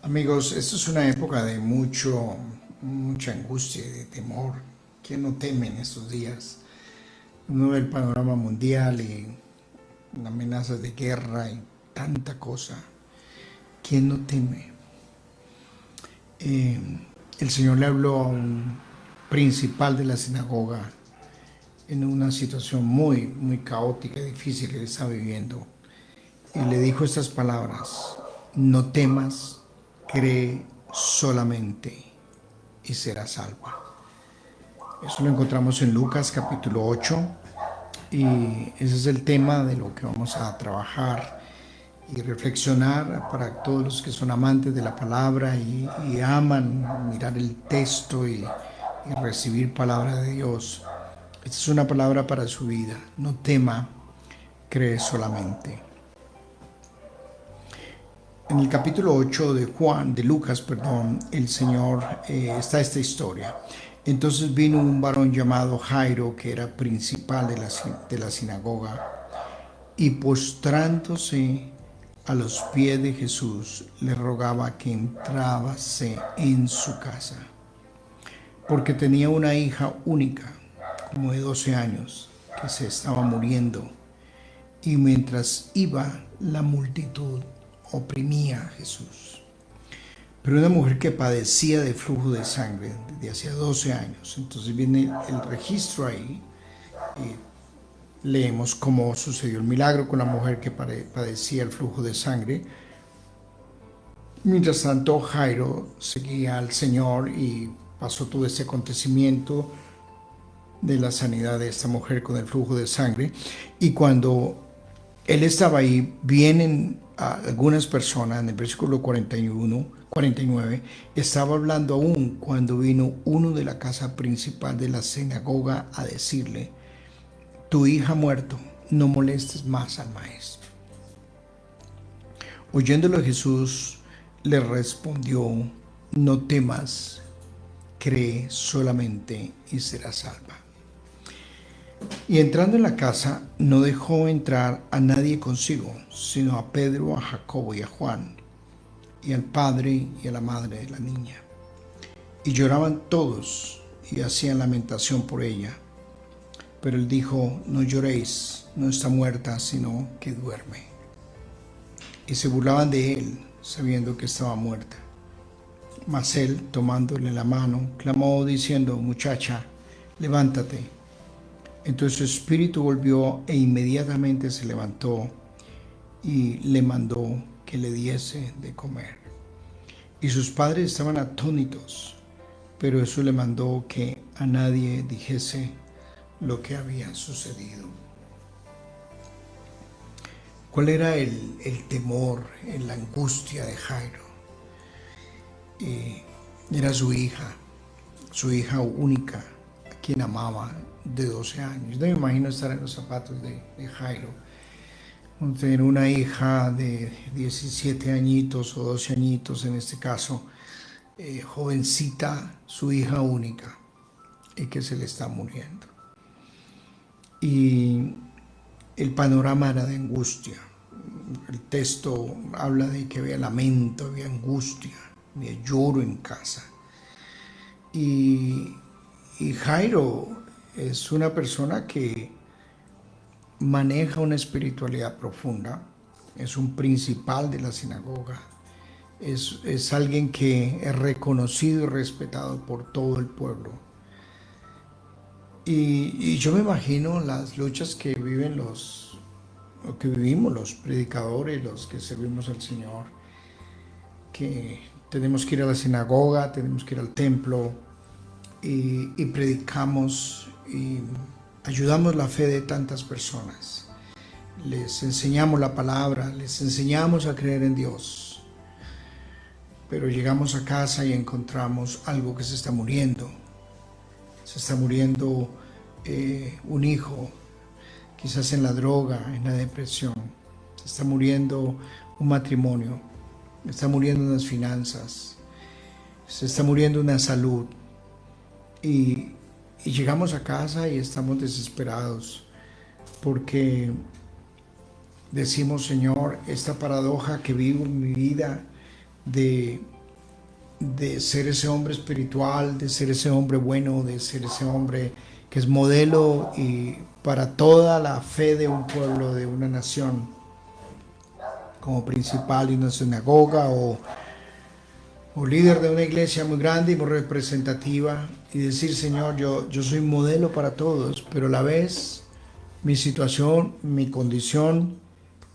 Amigos, esto es una época de mucha angustia y de temor. ¿Quién no teme en estos días? Uno ve el panorama mundial y amenazas de guerra y tanta cosa. ¿Quién no teme? Eh, el Señor le habló a un principal de la sinagoga en una situación muy caótica y difícil que él está viviendo. Y le dijo estas palabras: no temas, cree solamente y serás salva. Eso lo encontramos en Lucas capítulo 8 y ese es el tema de lo que vamos a trabajar y reflexionar para todos los que son amantes de la palabra y aman mirar el texto y recibir palabra de Dios. Esta es una palabra para su vida. No tema, cree solamente. En el capítulo 8 de Lucas, el Señor, está esta historia. Entonces vino un varón llamado Jairo, que era principal de la sinagoga, y postrándose a los pies de Jesús, le rogaba que entrase en su casa, porque tenía una hija única, como de 12 años, que se estaba muriendo, y mientras iba, la multitud oprimía a Jesús. Pero una mujer que padecía de flujo de sangre desde hacía 12 años. Entonces viene el registro ahí. Leemos cómo sucedió el milagro con la mujer que padecía el flujo de sangre. Mientras tanto, Jairo seguía al Señor y pasó todo ese acontecimiento de la sanidad de esta mujer con el flujo de sangre. Y cuando él estaba ahí, vienen algunas personas. En el versículo 49, estaba hablando aún cuando vino uno de la casa principal de la sinagoga a decirle: tu hija ha muerto, no molestes más al maestro. Oyéndolo, Jesús le respondió: no temas, cree solamente y serás salva. Y entrando en la casa, no dejó entrar a nadie consigo, sino a Pedro, a Jacobo y a Juan, y al padre y a la madre de la niña. Y lloraban todos y hacían lamentación por ella. Pero él dijo: no lloréis, no está muerta, sino que duerme. Y se burlaban de él, sabiendo que estaba muerta. Mas él, tomándole la mano, clamó diciendo: muchacha, levántate. Entonces su espíritu volvió e inmediatamente se levantó y le mandó que le diese de comer. Y sus padres estaban atónitos, pero Jesús le mandó que a nadie dijese lo que había sucedido. ¿Cuál era el temor, la angustia de Jairo? Era su hija única, a quien amaba, de 12 años. No me imagino estar en los zapatos de Jairo, tener una hija de 17 añitos o 12 añitos en este caso, jovencita, su hija única, y que se le está muriendo. Y el panorama era de angustia. El texto habla de que había lamento, había angustia, había lloro en casa. Y Jairo es una persona que maneja una espiritualidad profunda, es un principal de la sinagoga, es alguien que es reconocido y respetado por todo el pueblo. Y yo me imagino las luchas que vivimos los predicadores, los que servimos al Señor, que tenemos que ir a la sinagoga, tenemos que ir al templo y predicamos y ayudamos la fe de tantas personas. Les enseñamos la palabra, les enseñamos a creer en Dios. Pero llegamos a casa y encontramos algo que se está muriendo. Se está muriendo un hijo, quizás en la droga, en la depresión. Se está muriendo un matrimonio. Se está muriendo unas finanzas. Se está muriendo una salud. Y llegamos a casa y estamos desesperados porque decimos: Señor, esta paradoja que vivo en mi vida de de ser ese hombre espiritual, de ser ese hombre bueno, de ser ese hombre que es modelo y para toda la fe de un pueblo, de una nación, como principal de una sinagoga o líder de una iglesia muy grande y muy representativa, y decir, Señor, yo soy modelo para todos, pero a la vez mi situación, mi condición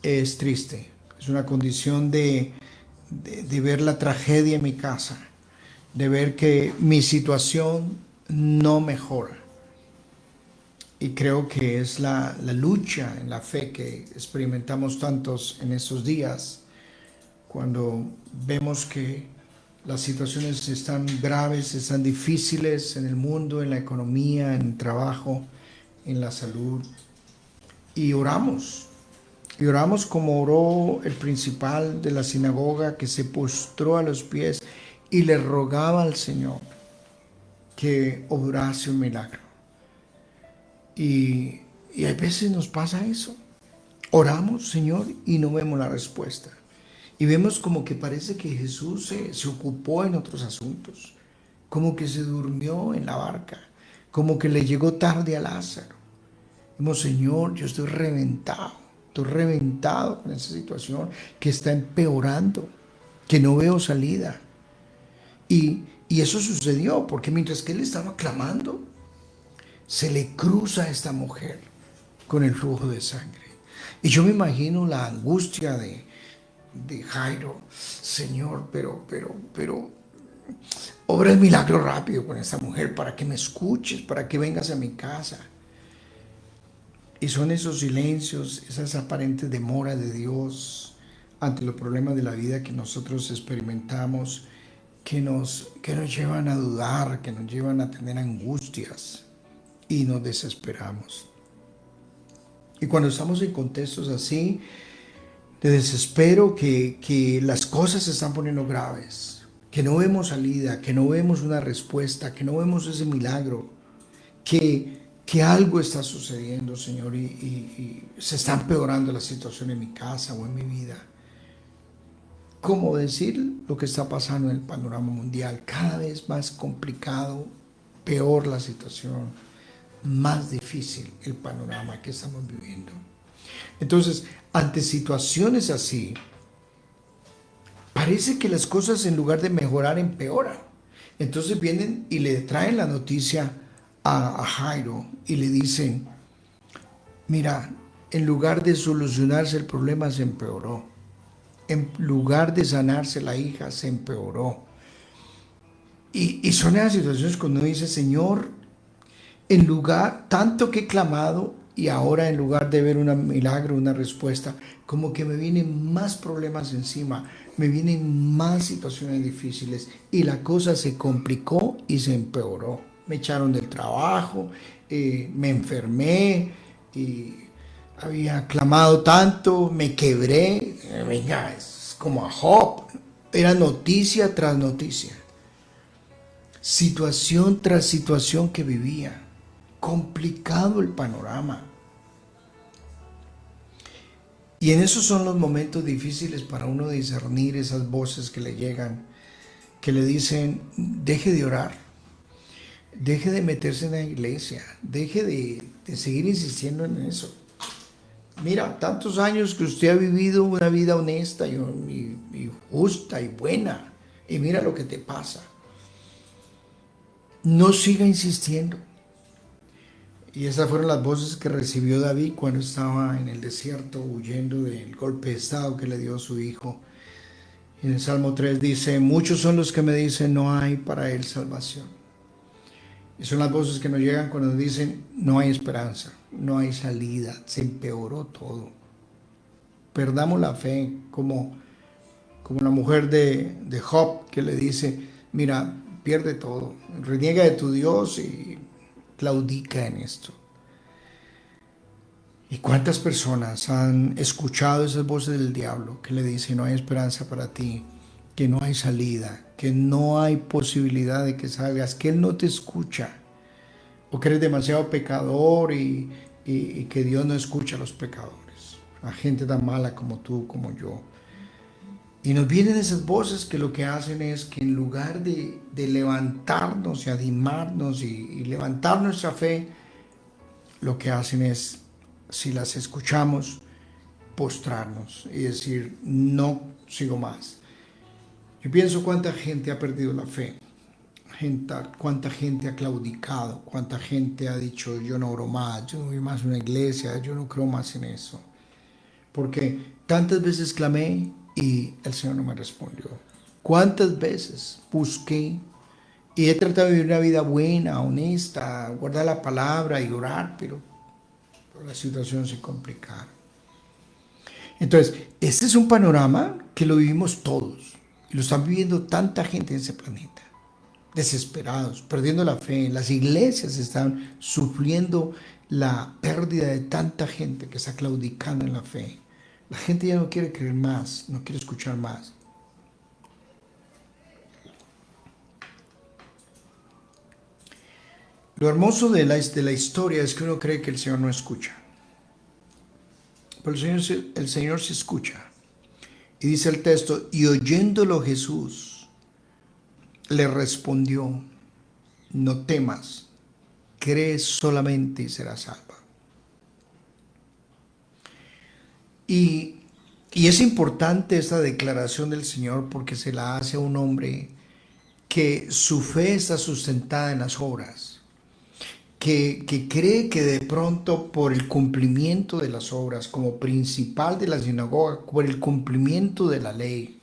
es triste. Es una condición de ver la tragedia en mi casa, de ver que mi situación no mejora. Y creo que es la lucha en la fe que experimentamos tantos en estos días, cuando vemos que las situaciones están graves, están difíciles en el mundo, en la economía, en el trabajo, en la salud. Y oramos. Y oramos como oró el principal de la sinagoga, que se postró a los pies y le rogaba al Señor que obrase un milagro. Y a veces nos pasa eso. Oramos, Señor, y no vemos la respuesta. Y vemos como que parece que Jesús se ocupó en otros asuntos, como que se durmió en la barca, como que le llegó tarde a Lázaro. Vemos, Señor, yo estoy reventado con esa situación que está empeorando, que no veo salida. Y eso sucedió porque mientras que él estaba clamando, se le cruza a esta mujer con el flujo de sangre. Y yo me imagino la angustia de Jairo. Señor, pero, obra el milagro rápido con esta mujer para que me escuches, para que vengas a mi casa. Y son esos silencios, esas aparentes demoras de Dios ante los problemas de la vida que nosotros experimentamos, que nos llevan a dudar, que nos llevan a tener angustias y nos desesperamos. Y cuando estamos en contextos así, de desespero, que las cosas se están poniendo graves, que no vemos salida, que no vemos una respuesta, que no vemos ese milagro, que algo está sucediendo, Señor, y se está empeorando la situación en mi casa o en mi vida. ¿Cómo decir lo que está pasando en el panorama mundial? Cada vez más complicado, peor la situación, más difícil el panorama que estamos viviendo. Entonces, ante situaciones así, parece que las cosas en lugar de mejorar empeoran. Entonces vienen y le traen la noticia a Jairo y le dicen, mira, en lugar de solucionarse el problema se empeoró. En lugar de sanarse la hija se empeoró. Y son esas situaciones cuando uno dice, Señor, en lugar, tanto que he clamado y ahora en lugar de ver un milagro, una respuesta, como que me vienen más problemas encima, me vienen más situaciones difíciles y la cosa se complicó y se empeoró. Me echaron del trabajo, me enfermé y había clamado tanto, me quebré. Venga, es como a Job, era noticia tras noticia, situación tras situación que vivía. Complicado el panorama. Y en esos son los momentos difíciles para uno discernir esas voces que le llegan, que le dicen, deje de orar, deje de meterse en la iglesia, deje de seguir insistiendo en eso. Mira, tantos años que usted ha vivido una vida honesta y justa y buena, y mira lo que te pasa. No siga insistiendo. Y esas fueron las voces que recibió David cuando estaba en el desierto huyendo del golpe de estado que le dio su hijo. En el Salmo 3 dice, muchos son los que me dicen no hay para él salvación. Y son las voces que nos llegan cuando nos dicen no hay esperanza, no hay salida, se empeoró todo. Perdamos la fe como la mujer de Job que le dice, mira, pierde todo, reniega de tu Dios y claudica en esto. ¿Y cuántas personas han escuchado esas voces del diablo que le dicen no hay esperanza para ti, que no hay salida, que no hay posibilidad de que salgas, que Él no te escucha, o que eres demasiado pecador y que Dios no escucha a los pecadores, a gente tan mala como tú, como yo? Y nos vienen esas voces que lo que hacen es que en lugar de levantarnos y animarnos y levantar nuestra fe, lo que hacen es, si las escuchamos, postrarnos y decir, no sigo más. Yo pienso cuánta gente ha perdido la fe, cuánta gente ha claudicado, cuánta gente ha dicho, yo no oro más, yo no voy más a una iglesia, yo no creo más en eso. Porque tantas veces clamé y el Señor no me respondió. Cuántas veces busqué y he tratado de vivir una vida buena, honesta, guardar la palabra y orar, pero la situación se complicaron. Entonces, este es un panorama que lo vivimos todos y lo están viviendo tanta gente en ese planeta, desesperados, perdiendo la fe. Las iglesias están sufriendo la pérdida de tanta gente que está claudicando en la fe. La gente ya no quiere creer más, no quiere escuchar más. Lo hermoso de la historia es que uno cree que el Señor no escucha. Pero el Señor se escucha. Y dice el texto, y oyéndolo Jesús le respondió, no temas, cree solamente y serás salva. Y es importante esta declaración del Señor porque se la hace a un hombre que su fe está sustentada en las obras, que cree que de pronto por el cumplimiento de las obras como principal de la sinagoga, por el cumplimiento de la ley,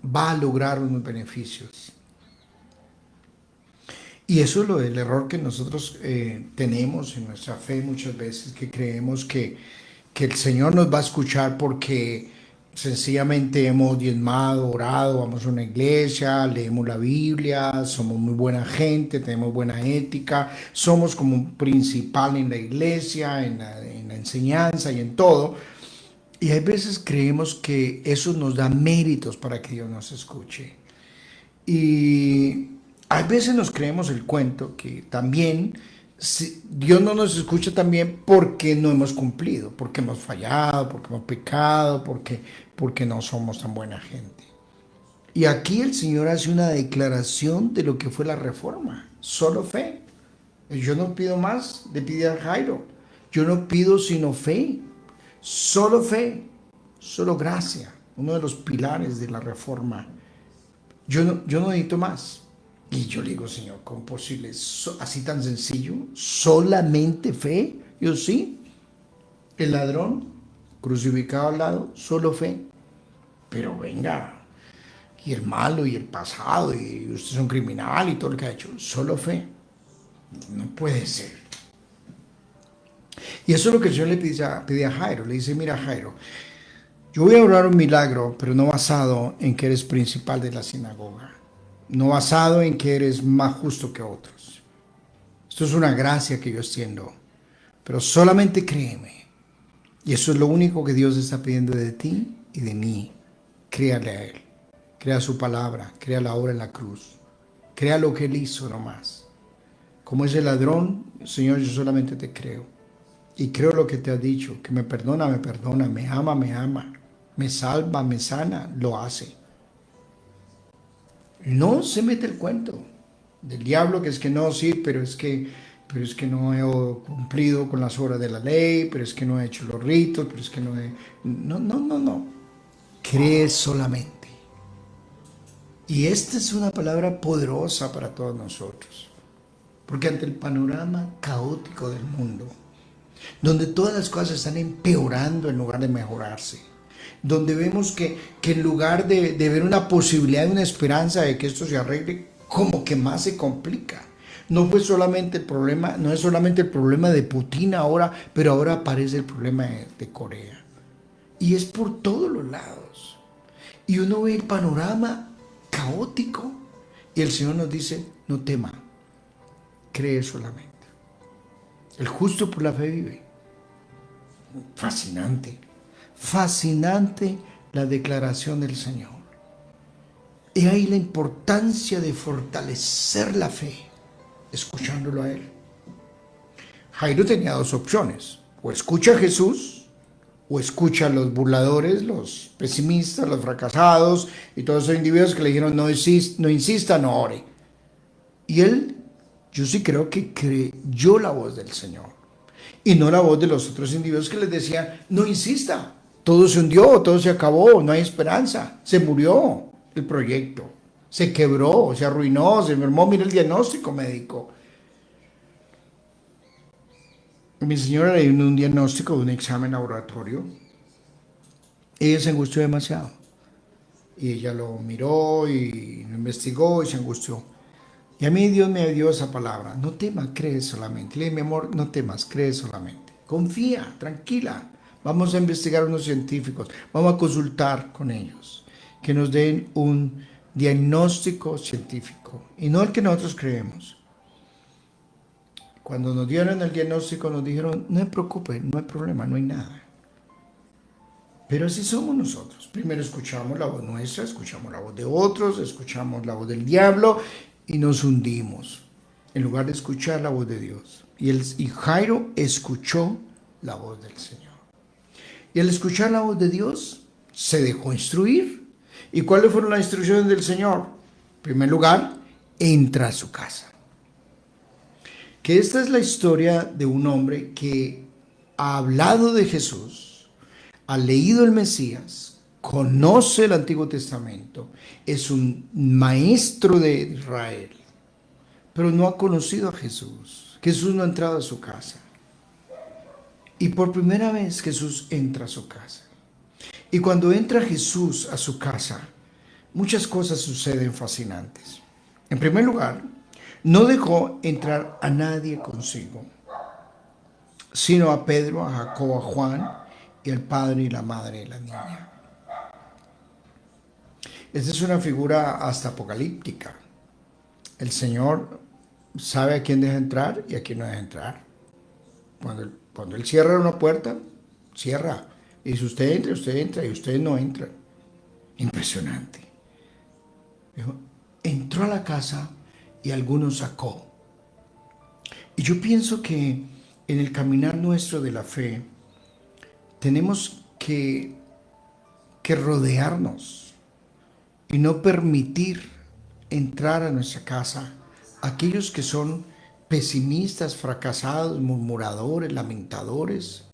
va a lograr unos beneficios. Y eso es el error que nosotros tenemos en nuestra fe muchas veces, que creemos que el Señor nos va a escuchar porque sencillamente hemos diezmado, orado, vamos a una iglesia, leemos la Biblia, somos muy buena gente, tenemos buena ética, somos como un principal en la iglesia, en la enseñanza y en todo. Y hay veces creemos que eso nos da méritos para que Dios nos escuche. Y hay veces nos creemos el cuento que también Dios no nos escucha también porque no hemos cumplido, porque hemos fallado, porque hemos pecado, porque no somos tan buena gente. Y aquí el Señor hace una declaración de lo que fue la reforma, solo fe. Yo no pido más, le pide a Jairo. Yo no pido sino fe, fe, solo gracia, uno de los pilares de la reforma. Yo no necesito más. Y yo le digo, Señor, ¿cómo es posible? Así tan sencillo, solamente fe. Yo sí, el ladrón crucificado al lado, solo fe. Pero venga, y el malo y el pasado, y usted es un criminal y todo lo que ha hecho, solo fe. No puede ser. Y eso es lo que el Señor le pide a Jairo. Le dice, mira Jairo, yo voy a orar un milagro, pero no basado en que eres principal de la sinagoga. No basado en que eres más justo que otros. Esto es una gracia que yo extiendo. Pero solamente créeme. Y eso es lo único que Dios está pidiendo de ti y de mí. Créale a Él. Crea su palabra. Crea la obra en la cruz. Crea lo que Él hizo nomás. Como ese ladrón, Señor, yo solamente te creo. Y creo lo que te ha dicho. Que me perdona, me ama, me salva, me sana, lo hace. No se mete el cuento del diablo, que es que no, sí, pero es que no he cumplido con las obras de la ley, pero es que no he hecho los ritos, pero es que no he... No. Cree solamente. Y esta es una palabra poderosa para todos nosotros. Porque ante el panorama caótico del mundo, donde todas las cosas están empeorando en lugar de mejorarse, donde vemos que en lugar de ver una posibilidad, una esperanza de que esto se arregle, como que más se complica. No es solamente el problema de Putin ahora, pero ahora aparece el problema de Corea. Y es por todos los lados. Y uno ve el panorama caótico y el Señor nos dice, no tema, cree solamente. El justo por la fe vive. Fascinante. Fascinante la declaración del Señor. Y ahí la importancia de fortalecer la fe, escuchándolo a Él. Jairo tenía dos opciones: o escucha a Jesús o escucha a los burladores, los pesimistas, los fracasados y todos esos individuos que le dijeron no insista, no ore. Y él, yo sí creo que creyó la voz del Señor y no la voz de los otros individuos que les decían no insista, todo se hundió, todo se acabó, no hay esperanza, se murió el proyecto, se quebró, se arruinó, se enfermó, mira el diagnóstico médico. Mi señora le dio un diagnóstico de un examen laboratorio. Ella se angustió demasiado. Y ella lo miró y lo investigó y se angustió. Y a mí Dios me dio esa palabra. No temas, cree solamente. Le dije, mi amor, no temas, cree solamente. Confía, tranquila. Vamos a investigar a unos científicos. Vamos a consultar con ellos. Que nos den un diagnóstico científico. Y no el que nosotros creemos. Cuando nos dieron el diagnóstico nos dijeron, no se preocupe, no hay problema, no hay nada. Pero así somos nosotros. Primero escuchamos la voz nuestra, escuchamos la voz de otros, escuchamos la voz del diablo y nos hundimos en lugar de escuchar la voz de Dios. Y Jairo escuchó la voz del Señor. Y al escuchar la voz de Dios, se dejó instruir. ¿Y cuáles fueron las instrucciones del Señor? En primer lugar, entra a su casa. Que esta es la historia de un hombre que ha hablado de Jesús, ha leído el Mesías, conoce el Antiguo Testamento, es un maestro de Israel, pero no ha conocido a Jesús. Jesús no ha entrado a su casa. Y por primera vez Jesús entra a su casa. Y cuando entra Jesús a su casa, muchas cosas suceden fascinantes. En primer lugar, no dejó entrar a nadie consigo, sino a Pedro, a Jacobo, a Juan y al padre y la madre de la niña. Esta es una figura hasta apocalíptica. El Señor sabe a quién deja entrar y a quién no deja entrar. Cuando Él cierra una puerta, cierra. Y si usted entra y ustedes no entran. Impresionante. Dijo, entró a la casa y algunos sacó. Y yo pienso que en el caminar nuestro de la fe tenemos que rodearnos y no permitir entrar a nuestra casa aquellos que son pesimistas, fracasados, murmuradores, lamentadores,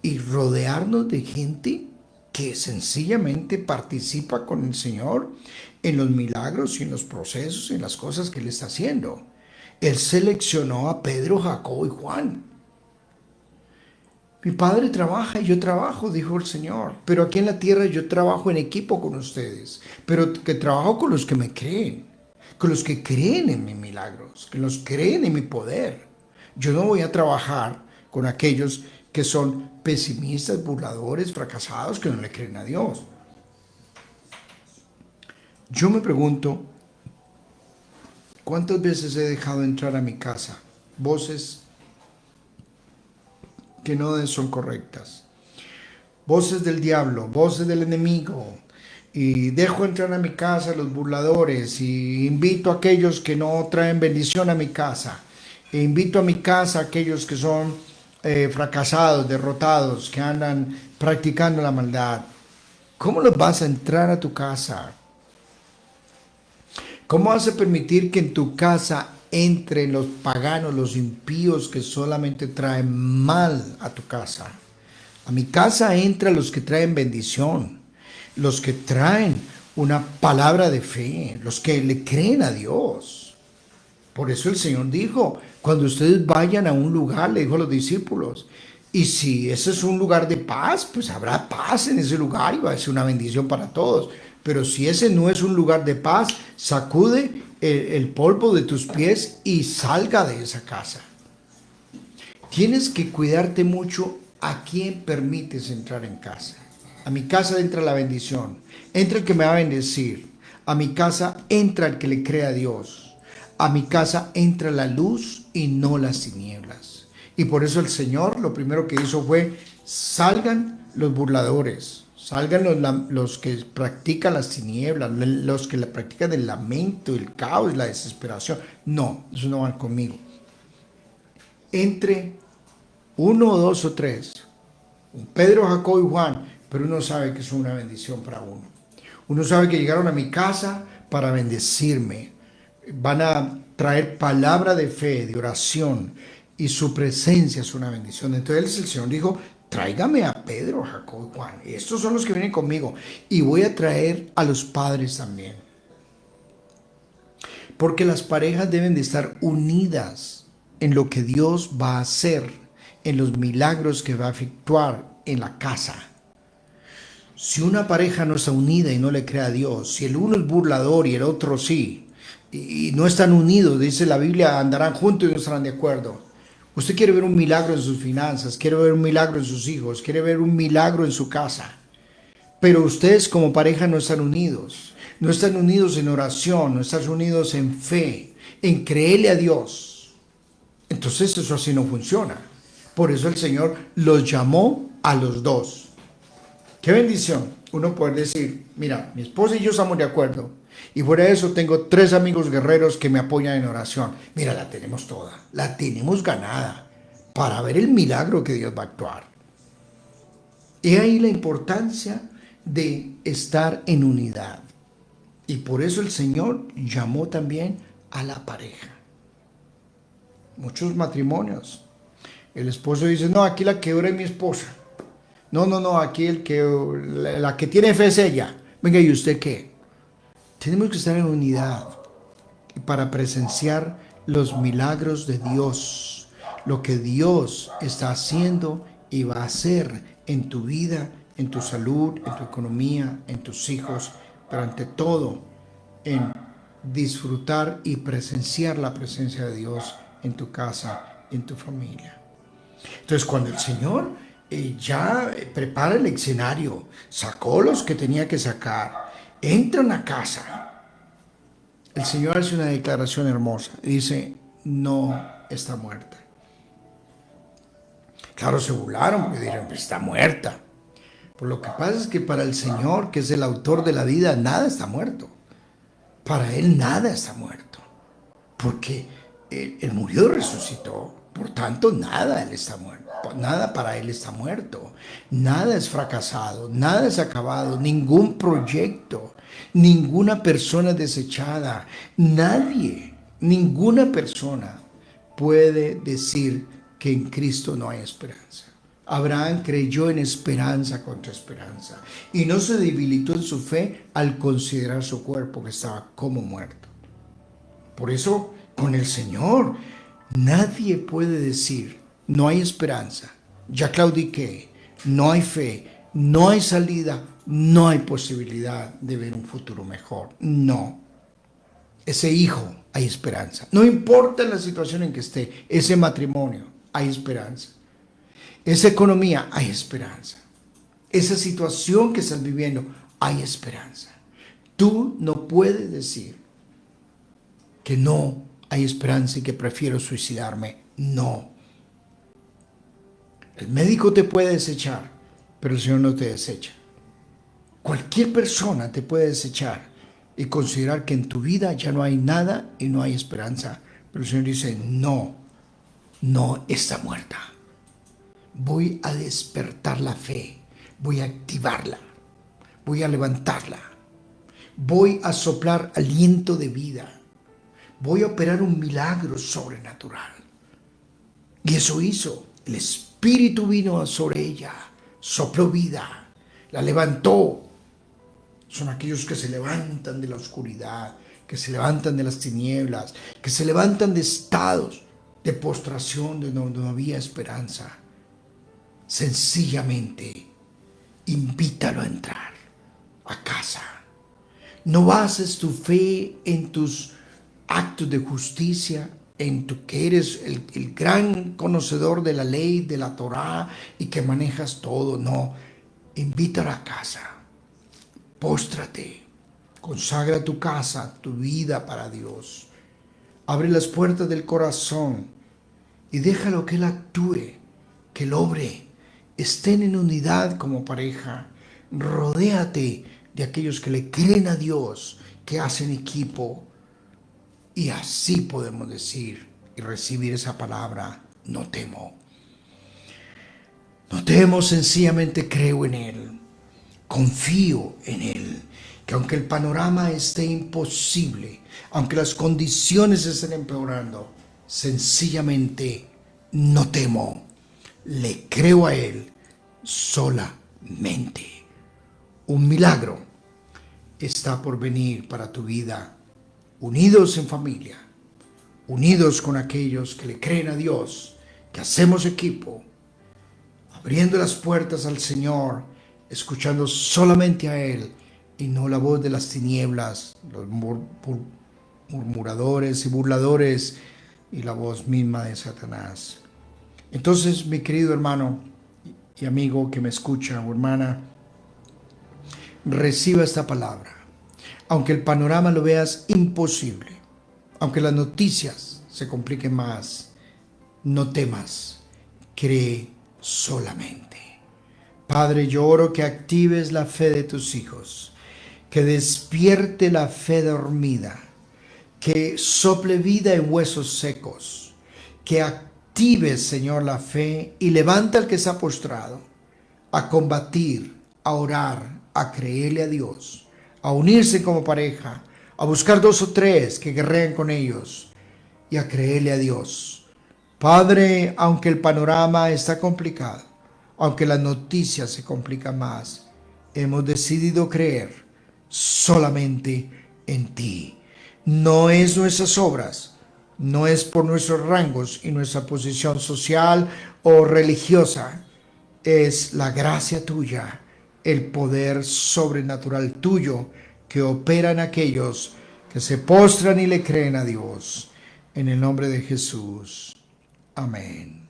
y rodearnos de gente que sencillamente participa con el Señor en los milagros y en los procesos y en las cosas que Él está haciendo. Él seleccionó a Pedro, Jacobo y Juan. Mi padre trabaja y yo trabajo, dijo el Señor, pero aquí en la tierra yo trabajo en equipo con ustedes, pero que trabajo con los que me creen, con los que creen en mis milagros, que los creen en mi poder. Yo no voy a trabajar con aquellos que son pesimistas, burladores, fracasados, que no le creen a Dios. Yo me pregunto, ¿cuántas veces he dejado entrar a mi casa voces que no son correctas? Voces del diablo, voces del enemigo. Y dejo entrar a mi casa a los burladores y invito a aquellos que no traen bendición a mi casa. E invito a mi casa a aquellos que son fracasados, derrotados, que andan practicando la maldad. ¿Cómo los vas a entrar a tu casa? ¿Cómo vas a permitir que en tu casa entren los paganos, los impíos que solamente traen mal a tu casa? A mi casa entran los que traen bendición, los que traen una palabra de fe, los que le creen a Dios. Por eso el Señor dijo, cuando ustedes vayan a un lugar, le dijo a los discípulos, y si ese es un lugar de paz, pues habrá paz en ese lugar y va a ser una bendición para todos. Pero si ese no es un lugar de paz, sacude el polvo de tus pies y salga de esa casa. Tienes que cuidarte mucho a quién permites entrar en casa. A mi casa entra la bendición, entra el que me va a bendecir. A mi casa entra el que le cree a Dios. A mi casa entra la luz y no las tinieblas. Y por eso el Señor lo primero que hizo fue, salgan los burladores, salgan los que practican las tinieblas, los que la practican el lamento, el caos, la desesperación. No, eso no van conmigo. Entre uno, dos o tres, Pedro, Jacob y Juan, pero uno sabe que son una bendición para uno. Uno sabe que llegaron a mi casa para bendecirme. Van a traer palabra de fe, de oración, y su presencia es una bendición. Entonces el Señor dijo, tráigame a Pedro, Jacob y Juan. Estos son los que vienen conmigo. Y voy a traer a los padres también. Porque las parejas deben de estar unidas en lo que Dios va a hacer, en los milagros que va a efectuar en la casa. Si una pareja no está unida y no le cree a Dios, si el uno es burlador y el otro sí, y no están unidos, dice la Biblia, andarán juntos y no estarán de acuerdo. Usted quiere ver un milagro en sus finanzas, quiere ver un milagro en sus hijos, quiere ver un milagro en su casa, pero ustedes como pareja no están unidos. No están unidos en oración, no están unidos en fe, en creerle a Dios. Entonces eso así no funciona. Por eso el Señor los llamó a los dos. Qué bendición uno poder decir, mira, mi esposa y yo estamos de acuerdo. Y fuera de eso tengo 3 amigos guerreros que me apoyan en oración. Mira, la tenemos toda, la tenemos ganada para ver el milagro que Dios va a actuar. Y ahí la importancia de estar en unidad. Y por eso el Señor llamó también a la pareja. Muchos matrimonios. El esposo dice, no, aquí la que ora es mi esposa. No, aquí la que tiene fe es ella. Venga, ¿y usted qué? Tenemos que estar en unidad para presenciar los milagros de Dios. Lo que Dios está haciendo y va a hacer en tu vida, en tu salud, en tu economía, en tus hijos, pero ante todo en disfrutar y presenciar la presencia de Dios en tu casa, en tu familia. Entonces, cuando el Señor ya prepara el escenario, sacó los que tenía que sacar, entran a casa, el Señor hace una declaración hermosa. Dice, no está muerta. Claro, se burlaron porque dijeron, está muerta. Pero lo que pasa es que para el Señor, que es el autor de la vida, nada está muerto. Para Él nada está muerto. Porque Él murió y resucitó. Por tanto, nada Él está muerto. Nada para Él está muerto. Nada es fracasado. Nada es acabado. Ningún proyecto. Ninguna persona desechada. Nadie, ninguna persona puede decir que en Cristo no hay esperanza. Abraham creyó en esperanza contra esperanza y no se debilitó en su fe al considerar su cuerpo que estaba como muerto. Por eso, con el Señor, nadie puede decir, no hay esperanza, ya claudiqué, no hay fe, no hay salida, no hay posibilidad de ver un futuro mejor. No. Ese hijo, hay esperanza. No importa la situación en que esté, ese matrimonio, hay esperanza. Esa economía, hay esperanza. Esa situación que estás viviendo, hay esperanza. Tú no puedes decir que no hay esperanza y que prefiero suicidarme. No. El médico te puede desechar, pero el Señor no te desecha. Cualquier persona te puede desechar y considerar que en tu vida ya no hay nada y no hay esperanza. Pero el Señor dice, no, no está muerta. Voy a despertar la fe, voy a activarla, voy a levantarla, voy a soplar aliento de vida, voy a operar un milagro sobrenatural. Y eso hizo, el Espíritu vino sobre ella, sopló vida, la levantó. Son aquellos que se levantan de la oscuridad, que se levantan de las tinieblas, que se levantan de estados de postración donde no había esperanza. Sencillamente, invítalo a entrar a casa. No bases tu fe en tus actos de justicia, en tu que eres el gran conocedor de la ley, de la Torá y que manejas todo. No, invítalo a casa. Póstrate, consagra tu casa, tu vida para Dios. Abre las puertas del corazón y déjalo que Él actúe, que Él obre. Estén en unidad como pareja. Rodéate de aquellos que le creen a Dios, que hacen equipo. Y así podemos decir y recibir esa palabra, no temo. No temo, sencillamente creo en Él. Confío en Él. Que aunque el panorama esté imposible, aunque las condiciones estén empeorando, sencillamente no temo. Le creo a Él solamente. Un milagro está por venir para tu vida. Unidos en familia, unidos con aquellos que le creen a Dios, que hacemos equipo, abriendo las puertas al Señor, escuchando solamente a Él y no la voz de las tinieblas, los murmuradores y burladores y la voz misma de Satanás. Entonces, mi querido hermano y amigo que me escucha, o hermana, reciba esta palabra. Aunque el panorama lo veas imposible, aunque las noticias se compliquen más, no temas, cree solamente. Padre, yo oro que actives la fe de tus hijos, que despierte la fe dormida, que sople vida en huesos secos, que active, Señor, la fe y levanta al que se ha postrado a combatir, a orar, a creerle a Dios, a unirse como pareja, a buscar 2 o 3 que guerreen con ellos y a creerle a Dios. Padre, aunque el panorama está complicado, aunque las noticias se complican más, hemos decidido creer solamente en ti. No es nuestras obras, no es por nuestros rangos y nuestra posición social o religiosa, es la gracia tuya, el poder sobrenatural tuyo que opera en aquellos que se postran y le creen a Dios. En el nombre de Jesús. Amén.